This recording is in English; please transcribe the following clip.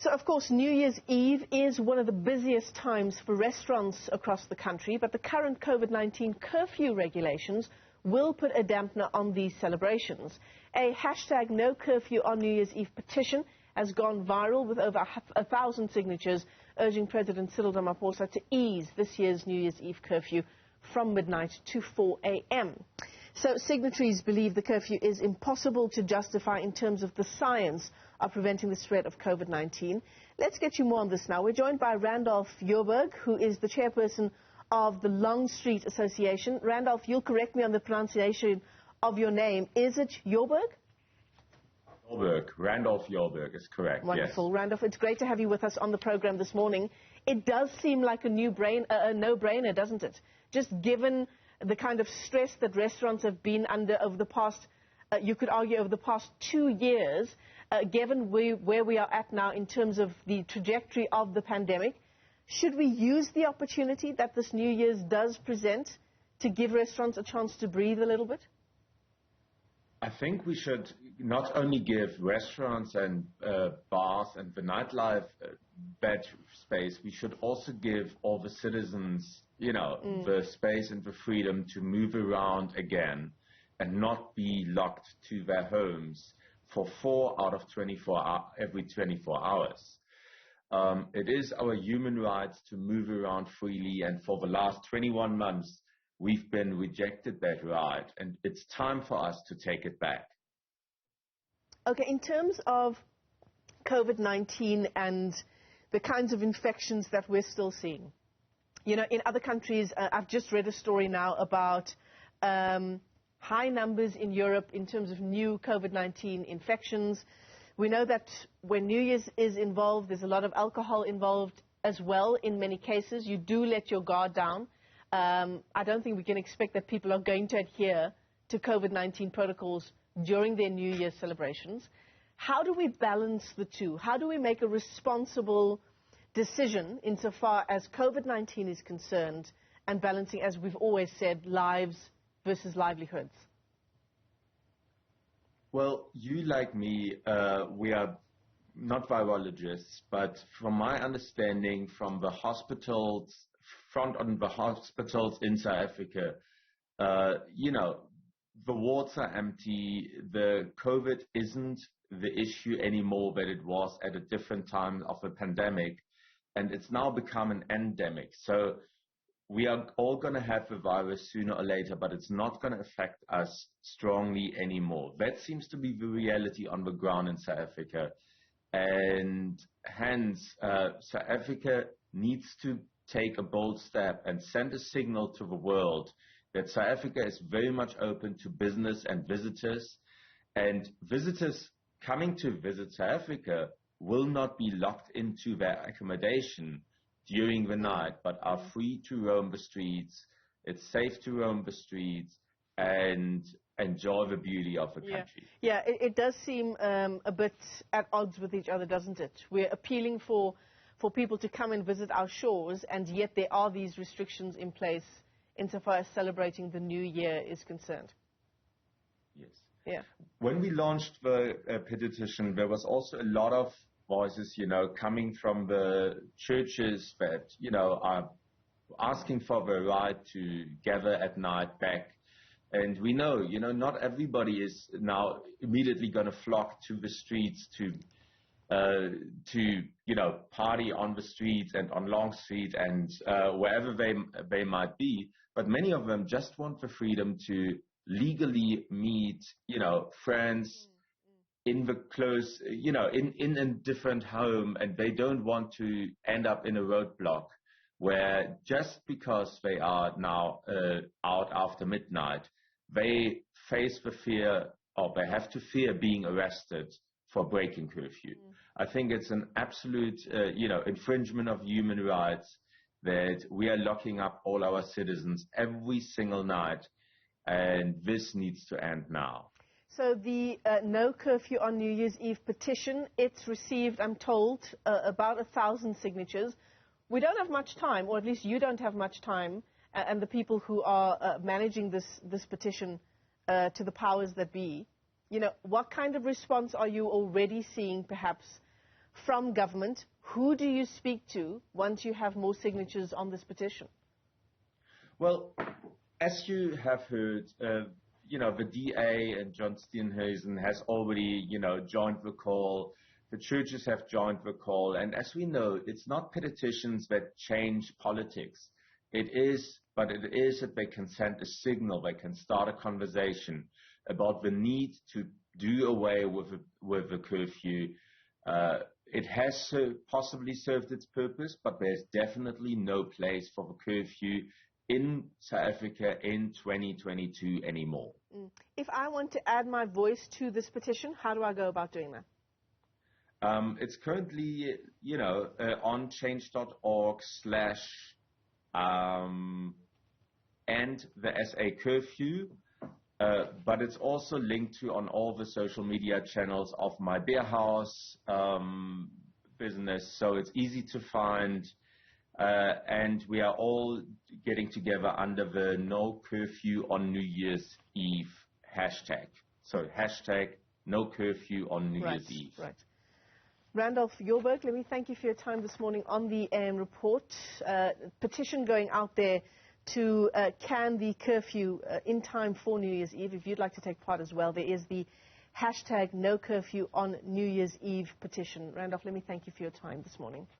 So, of course, New Year's Eve is one of the busiest times for restaurants across the country, but the current COVID-19 curfew regulations will put a dampener on these celebrations. A hashtag no curfew on New Year's Eve petition has gone viral with over 1,000 signatures urging President Cyril Ramaphosa to ease this year's New Year's Eve curfew from midnight to 4 a.m. So signatories believe the curfew is impossible to justify in terms of the science of preventing the spread of COVID-19. Let's get you more on this now. We're joined by Randolf Jorberg, who is the chairperson of the Long Street Association. Randolf, you'll correct me on the pronunciation of your name. Is it Jorberg? Jorberg. Randolf Jorberg is correct. Wonderful. Yes. Randolf, it's great to have you with us on the program this morning. It does seem like a no-brainer, doesn't it? Just given the kind of stress that restaurants have been under over the past, you could argue over the past 2 years, given where we are at now in terms of the trajectory of the pandemic, should we use the opportunity that this New Year's does present to give restaurants a chance to breathe a little bit? I think we should not only give restaurants and bars and the nightlife bed space, we should also give all the citizens, the space and the freedom to move around again and not be locked to their homes for 4 out of 24 every 24 hours. It is our human rights to move around freely, and for the last 21 months, we've been rejected that right, and it's time for us to take it back. Okay, in terms of COVID-19 and the kinds of infections that we're still seeing, in other countries, I've just read a story now about high numbers in Europe in terms of new COVID-19 infections. We know that when New Year's is involved, there's a lot of alcohol involved as well in many cases. You do let your guard down. I don't think we can expect that people are going to adhere to COVID-19 protocols during their New Year's celebrations. How do we balance the two? How do we make a responsible decision insofar as COVID-19 is concerned and balancing, as we've always said, lives versus livelihoods? Well, you like me, we are not virologists, but from my understanding from the hospitals, front on the hospitals in South Africa, the wards are empty. The COVID isn't the issue anymore that it was at a different time of the pandemic, and it's now become an endemic. So we are all going to have the virus sooner or later, but it's not going to affect us strongly anymore. That seems to be the reality on the ground in South Africa, and hence South Africa needs to take a bold step and send a signal to the world that South Africa is very much open to business and visitors, and visitors coming to visit South Africa will not be locked into their accommodation during the night, but are free to roam the streets. It's safe to roam the streets and enjoy the beauty of the country. Yeah, it does seem a bit at odds with each other, doesn't it? We're appealing for people to come and visit our shores, and yet there are these restrictions in place insofar as celebrating the New Year is concerned. Yes. Yeah. When we launched the petition, there was also a lot of voices, coming from the churches that, are asking for the right to gather at night back. And we know, not everybody is now immediately going to flock to the streets to party on the streets and on Long Street and wherever they might be. But many of them just want the freedom to legally meet, friends in the close, in a different home, and they don't want to end up in a roadblock where just because they are now out after midnight, they face the fear, or they have to fear being arrested for breaking curfew. I think it's an absolute, infringement of human rights that we are locking up all our citizens every single night, and this needs to end now. So the no curfew on New Year's Eve petition, it's received, I'm told, about 1,000 signatures. We don't have much time, or at least you don't have much time, and the people who are managing this petition to the powers that be. What kind of response are you already seeing, perhaps, from government. Who do you speak to once you have more signatures on this petition? Well, as you have heard, the DA and John Steenhuisen has already, joined the call. The churches have joined the call. And as we know, it's not petitions that change politics. It is that they can send a signal, they can start a conversation about the need to do away with the curfew. It has possibly served its purpose, but there's definitely no place for the curfew in South Africa in 2022 anymore. If I want to add my voice to this petition, how do I go about doing that? It's currently, on change.org/ and the SA curfew, but it's also linked to on all the social media channels of my beer house business, so it's easy to find, and we are all getting together under the No Curfew on New Year's Eve hashtag. So hashtag No Curfew on New Year's Eve. Right. Randolf, Jorberg, let me thank you for your time this morning on the AM report. Petition going out there to can the curfew in time for New Year's Eve. If you'd like to take part as well, there is the hashtag No Curfew on New Year's Eve petition. Randolf, let me thank you for your time this morning.